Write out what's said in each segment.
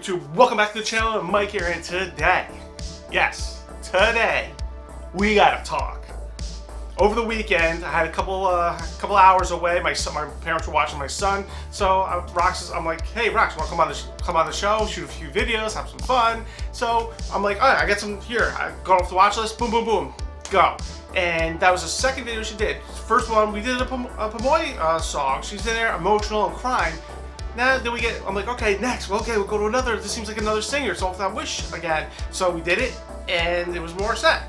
YouTube? Welcome back to the channel. Mike here, and today, today, we gotta talk. Over the weekend, I had a couple hours away. My parents were watching my son, so I'm like, hey, Rox, want to come on the show, shoot a few videos, have some fun. So I'm like, all right, I got some here. I got off the watch list, boom, boom, boom, go. And that was the second video she did. First one, we did a Pamoy song. She's in there, emotional and crying. Now then I'm like, okay, next, we'll go to another. This seems like another singer, so That Wish again. So we did it, and it was Morissette.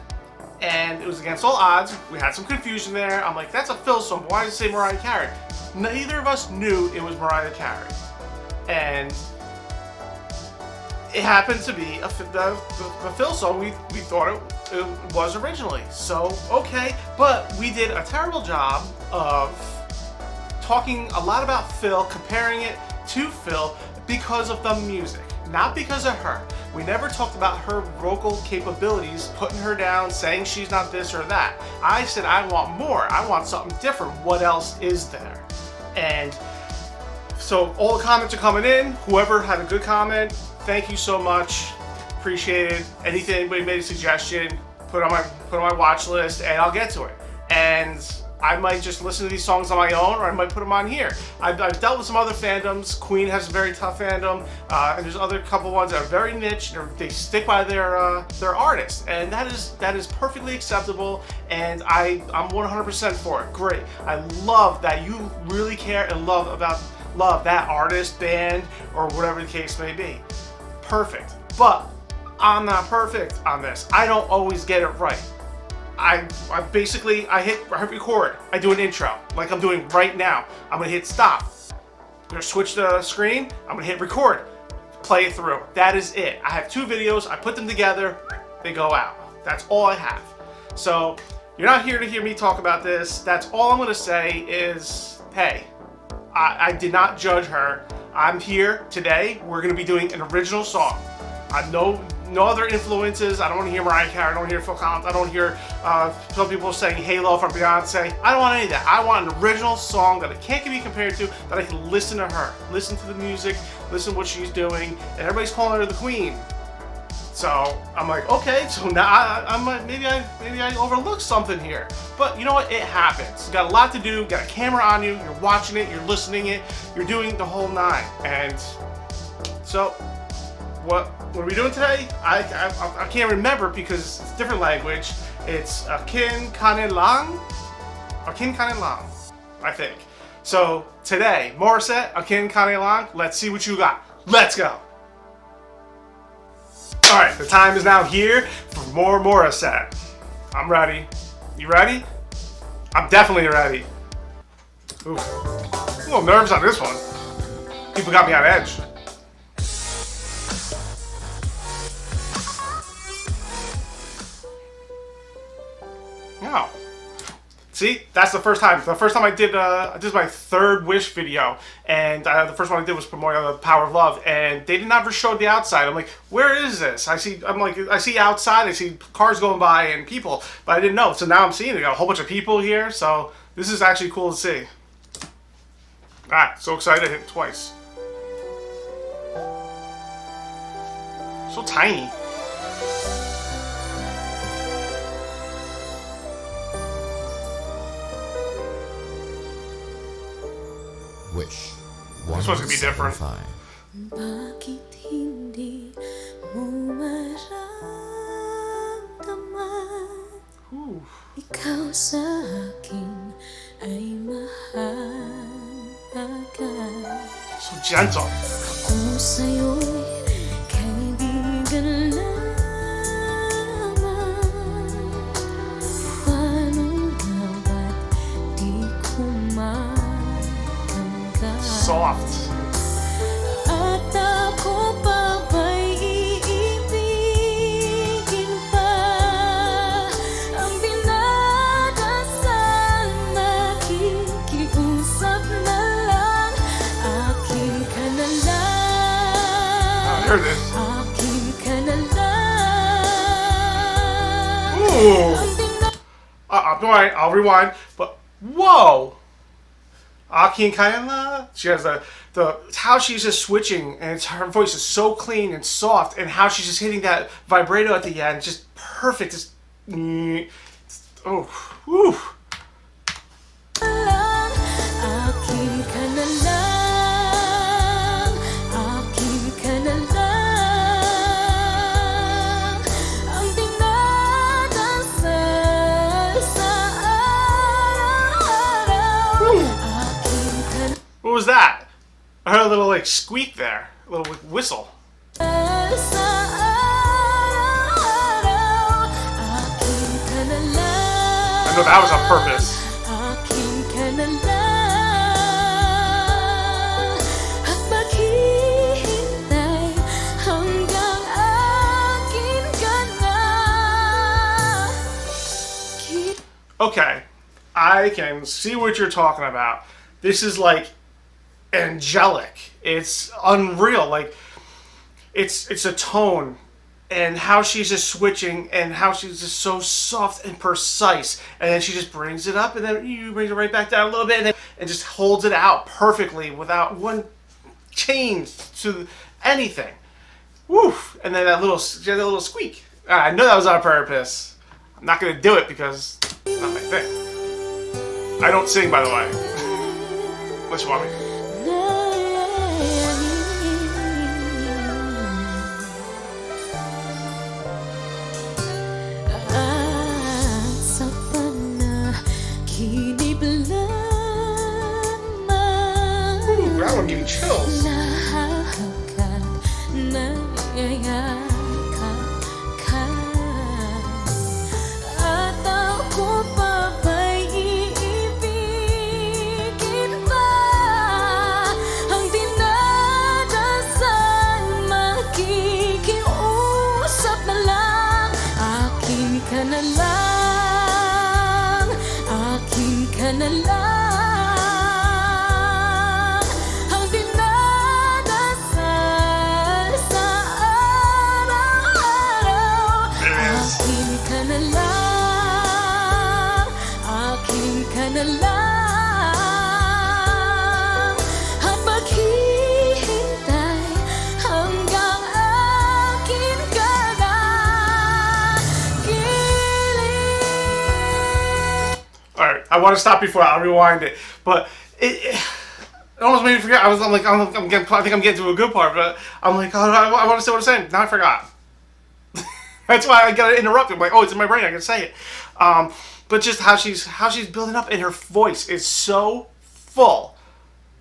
And it was against all odds. We had some confusion there. I'm like, that's a Phil song, but why does it say Mariah Carey? Neither of us knew it was Mariah Carey. And it happened to be the Phil song we thought it was originally. So, okay, but we did a terrible job of talking a lot about Phil, comparing it to Phil because of the music, not because of her. We never talked about her vocal capabilities, putting her down, saying she's not this or that. I said I want more. I want something different. What else is there? And so all the comments are coming in. Whoever had a good comment, thank you so much. Appreciate it. Anything anybody made a suggestion, put on my watch list, and I'll get to it. And I might just listen to these songs on my own, or I might put them on here. I've dealt with some other fandoms. Queen has a very tough fandom, and there's other couple ones that are very niche. They stick by their artists, and that is perfectly acceptable. And I'm 100% for it. Great. I love that you really care and love that artist, band, or whatever the case may be. Perfect. But I'm not perfect on this. I don't always get it right. I basically hit record. I do an intro like I'm doing right now. I'm gonna hit stop. I'm gonna switch the screen. I'm gonna hit record. Play it through. That is it. I have two videos. I put them together. They go out. That's all I have. So you're not here to hear me talk about this. That's all I'm gonna say is, hey, I did not judge her. I'm here today. We're gonna be doing an original song. No other influences. I don't want to hear Mariah Carey. I don't want to hear Phil Collins. I don't want to hear some people saying Halo from Beyonce. I don't want any of that. I want an original song that it can't be compared to, that I can listen to her, listen to the music, listen to what she's doing, and everybody's calling her the Queen. So I'm like, okay, so now I'm like, maybe I overlooked something here. But you know what? It happens. You got a lot to do. You got a camera on you. You're watching it. You're listening it. You're doing the whole nine. And so what are we doing today? I can't remember because it's a different language. It's Akin Ka Na Lang? Akin Ka Na Lang, I think. So today, Morissette, Akin Ka Na Lang, let's see what you got. Let's go. Alright, the time is now here for more Morissette. I'm ready. You ready? I'm definitely ready. Ooh. A little nerves on this one. People got me on edge. No. See, that's the first time. The first time I did, this is my third Wish video, and the first one I did was promoting the Power of Love, and they didn't ever show the outside. I'm like, where is this? I see outside, I see cars going by and people, but I didn't know. So now I'm seeing it. Got a whole bunch of people here, so this is actually cool to see. So excited, I hit it twice. So tiny. Wish. This one's gonna be different. Bakit hindi mo maramdaman? Ikaw sa akin ay mahalaga. So gentle. Ako sa'yo'y kaibigan lamang. Paano nga ba't di ko soft. At ako pa ba'y iibigin pa? Ang dinadasal, nakikiusap na lang. Akin ka na lang. There it is. Akin ka na lang. Ooh. Alright, I'll rewind. But whoa. Akin Ka Na Lang. She has the how she's just switching, and her voice is so clean and soft, and how she's just hitting that vibrato at the end, just perfect. Just, oh, whew. Akin ka na lang, akin ka na lang, ang dinadasal sa araw-araw. Akin ka na What was that? I heard a little like squeak there, a little like, whistle. sa araw-araw. Akin ka na lang. I know that was on purpose. Akin ka na lang at maghihintay hanggang akin ka na. Okay, I can see what you're talking about. This is like angelic. It's unreal. Like it's a tone, and how she's just switching, and how she's just so soft and precise, and then she just brings it up, and then you bring it right back down a little bit, and just holds it out perfectly without one change to anything. Woof! And then that little squeak. I know that was on purpose. I'm not gonna do it because it's not my thing. I don't sing, by the way. Unless you want me to. Sa panaginip lamang Ooh, that one gave me chills. nahahagat, nayayakap ka, at ako pa ba'y iibigin pa? Ang dinadasal, makikiusap na lang. Akin ka na lang, akin ka na lang, ang dinadasal sa araw-araw. Yes. Akin ka na lang, akin ka na lang, at maghihintay hanggang akin ka na. Alright, I want to stop before I'll rewind it. But it almost made me forget. I think I'm getting to a good part, but I'm like, oh, I want to say what I'm saying. Now I forgot. That's why I got to interrupt it. I'm like, oh, it's in my brain. I can say it. But just how she's building up, and her voice is so full.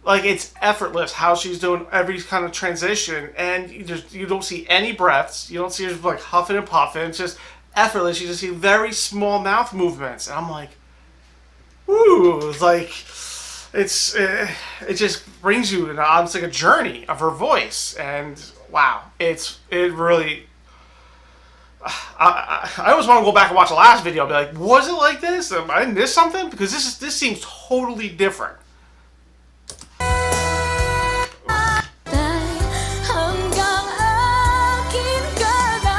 Like, it's effortless how she's doing every kind of transition, and you don't see any breaths. You don't see her like huffing and puffing. It's just effortless. You just see very small mouth movements, and I'm like, ooh, it's like it just brings you on like a journey of her voice, and wow, it really. I always want to go back and watch the last video and be like, was it like this? Am I miss something? Because this seems totally different. Hanggang akin ka na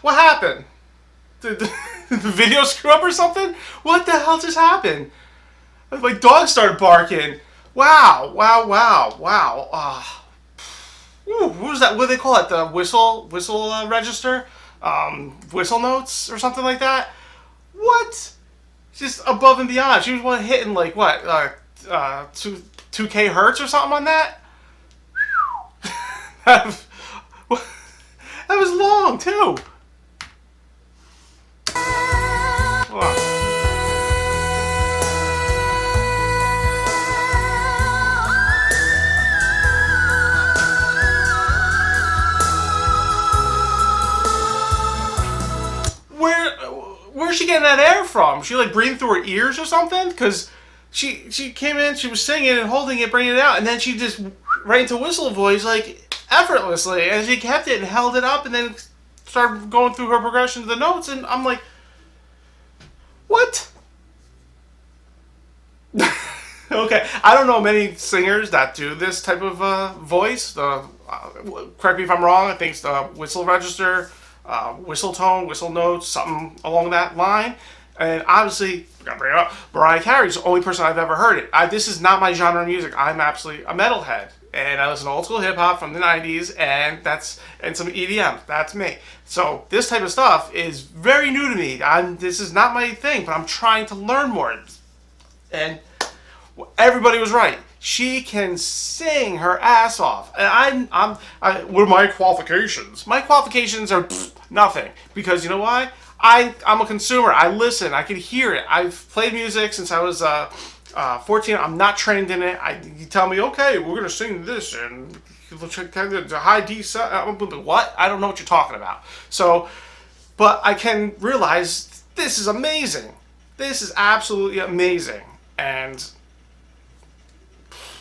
What happened? Did the video screw up or something? What the hell just happened? My dog started barking. Wow. Ooh, what was that? What do they call it? The whistle register? Whistle notes or something like that? What? Just above and beyond. She was hitting like what? 2K hertz or something on that? That was long too. Hold on. Where's she getting that air from? She like breathing through her ears or something? Because she came in, she was singing and holding it, bringing it out, and then she just right into whistle voice like effortlessly, and she kept it and held it up, and then started going through her progression of the notes, and I'm like, what? Okay, I don't know many singers that do this type of voice. Correct me if I'm wrong. I think it's the whistle register, whistle tone, whistle notes, something along that line. And obviously, I gotta bring it up. Mariah Carey's the only person I've ever heard it. This is not my genre of music. I'm absolutely a metalhead, and I listen to old school hip hop from the '90s, and some EDM. That's me. So this type of stuff is very new to me. This is not my thing, but I'm trying to learn more. And everybody was right. She can sing her ass off. And what are my qualifications? My qualifications are nothing. Because you know why? I'm a consumer. I listen. I can hear it. I've played music since I was 14. I'm not trained in it. You tell me, okay, we're going to sing this and the high D. What? I don't know what you're talking about. So, but I can realize this is amazing. This is absolutely amazing. And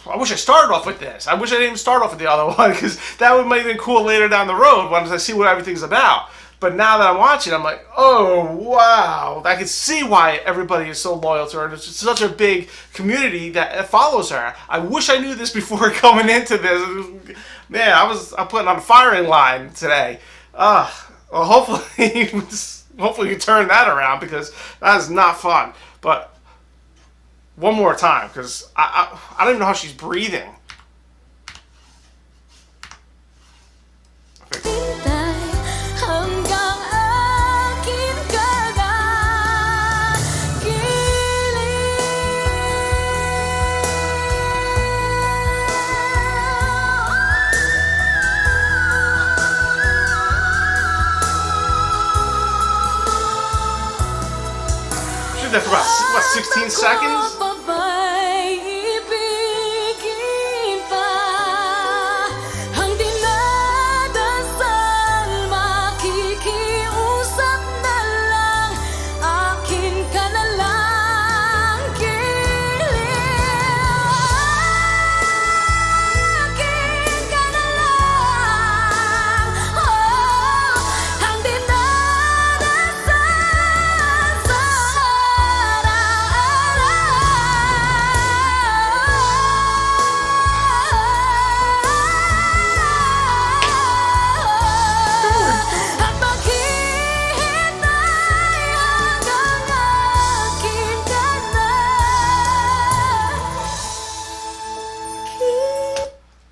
I wish I started off with this. I wish I didn't even start off with the other one, because that might have been cool later down the road once I see what everything's about. But now that I'm watching, I'm like, oh, wow. I can see why everybody is so loyal to her. There's such a big community that follows her. I wish I knew this before coming into this. Man, I'm putting on a firing line today. Well, hopefully you turn that around, because that is not fun. But one more time, because I don't even know how she's breathing. hanggang akin ka na She did that for about 16 seconds?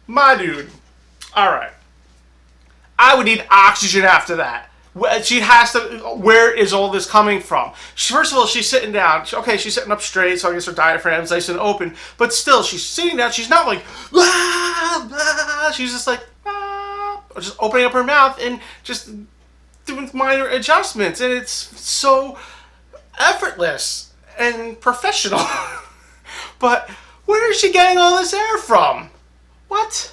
My dude. Alright. I would need oxygen after that. She has to. Where is all this coming from? First of all, she's sitting down. Okay, she's sitting up straight, so I guess her diaphragm's nice and open. But still, she's sitting down. She's not like, ah, ah. She's just like, ah, just opening up her mouth and just doing minor adjustments. And it's so effortless and professional. But where is she getting all this air from? What?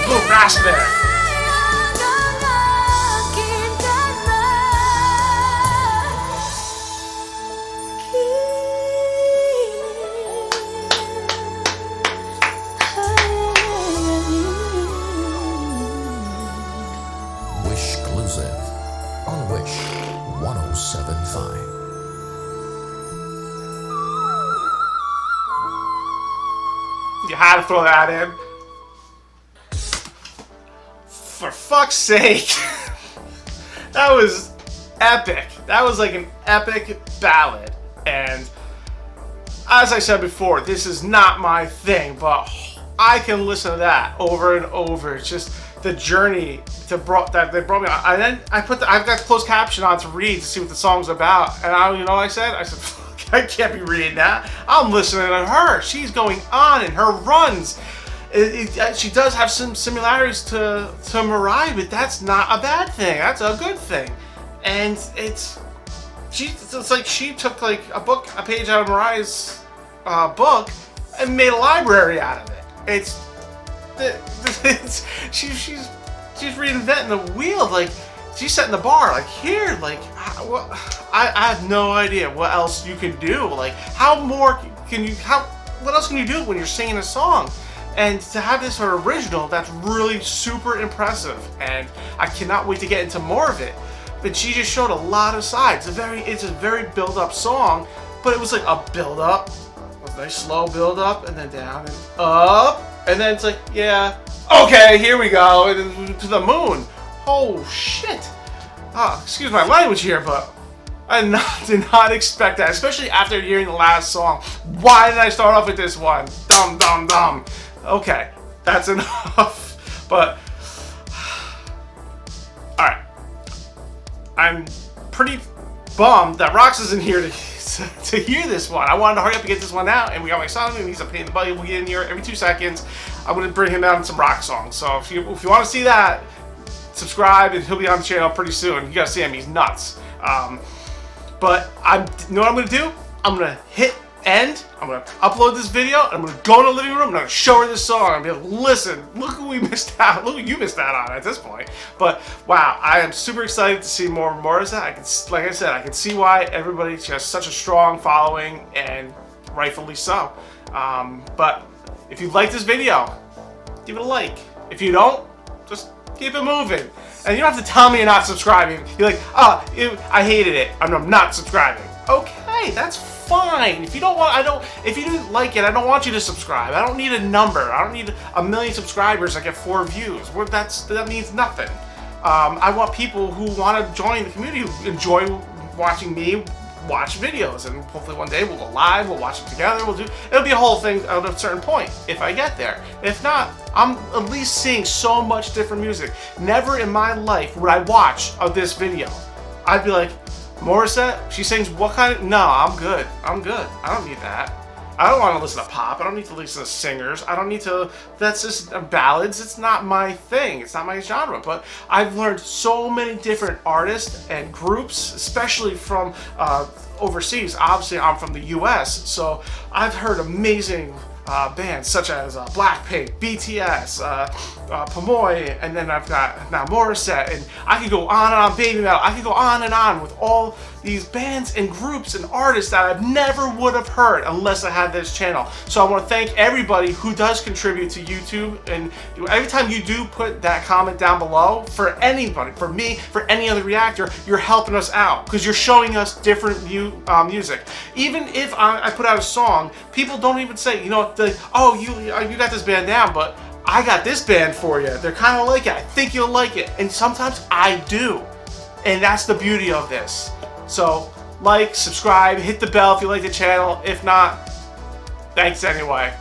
Little rasp there. Wish exclusive on Wish 1075. You had to throw that in. For fuck's sake. That was epic. That was like an epic ballad. And as I said before, this is not my thing, but I can listen to that over and over. It's just the journey that they brought me on. And then I've got closed caption on to read to see what the song's about. And you know what I said? I said, fuck, I can't be reading that. I'm listening to her. She's going on in her runs. She does have some similarities to Mariah, but that's not a bad thing. That's a good thing. And it's like she took like a page out of Mariah's book and made a library out of it. She's she's reinventing the wheel. Like, she's setting the bar. Like, here, like, I have no idea what else you can do. Like, what else can you do when you're singing a song? And to have this original, that's really super impressive. And I cannot wait to get into more of it. But she just showed a lot of sides. It's a very build-up song, but it was like a build-up, a nice slow build-up, and then down and up, and then it's like, yeah, okay, here we go, and then to the moon. Oh shit! Excuse my language here, but I did not expect that, especially after hearing the last song. Why did I start off with this one? Dumb, dumb, dumb. Okay, that's enough. But all right. I'm pretty bummed that Rox isn't here to hear this one. I wanted to hurry up and get this one out, and we got my son, and he's a pain in the butt. We'll get in here every 2 seconds. I'm going to bring him out some rock songs. So if you want to see that, subscribe, and he'll be on the channel pretty soon. You got to see him. He's nuts. But you know what I'm going to do? I'm going to hit end. I'm going to upload this video, and I'm going to go in the living room, and I'm going to show her this song, and be like, listen, look who we missed out. Look who you missed out on at this point. But wow, I am super excited to see more of Morissette. Like I said, I can see why she has such a strong following, and rightfully so. But if you like this video, give it a like. If you don't, just keep it moving. And you don't have to tell me you're not subscribing. You're like, I hated it. I'm not subscribing. Okay, that's fine. If you if you didn't like it, I don't want you to subscribe. I don't need a number. I don't need 1 million subscribers. I get 4 views. That means nothing. I want people who want to join the community, who enjoy watching me watch videos, and hopefully one day we'll go live, we'll watch them together, it'll be a whole thing at a certain point if I get there. If not, I'm at least seeing so much different music. Never in my life would I watch this video. I'd be like, Morissette, she sings what kind of... No, I'm good. I don't need that. I don't want to listen to pop. I don't need to listen to singers. I don't need to... That's just ballads. It's not my thing. It's not my genre. But I've learned so many different artists and groups, especially from overseas. Obviously, I'm from the US, so I've heard amazing bands such as Blackpink, BTS, Pamoy, and then I've got now Morissette, and I could go on and on, Baby Metal. I could go on and on with all these bands and groups and artists that I never would have heard unless I had this channel. So I want to thank everybody who does contribute to YouTube, and every time you do put that comment down below, for anybody, for me, for any other reactor, you're helping us out because you're showing us different music. Even if I put out a song, people don't even say, you know, like, oh, you got this band down, but I got this band for you. They're kind of like it. I think you'll like it. And sometimes I do. And that's the beauty of this. So, like, subscribe, hit the bell if you like the channel. If not, thanks anyway.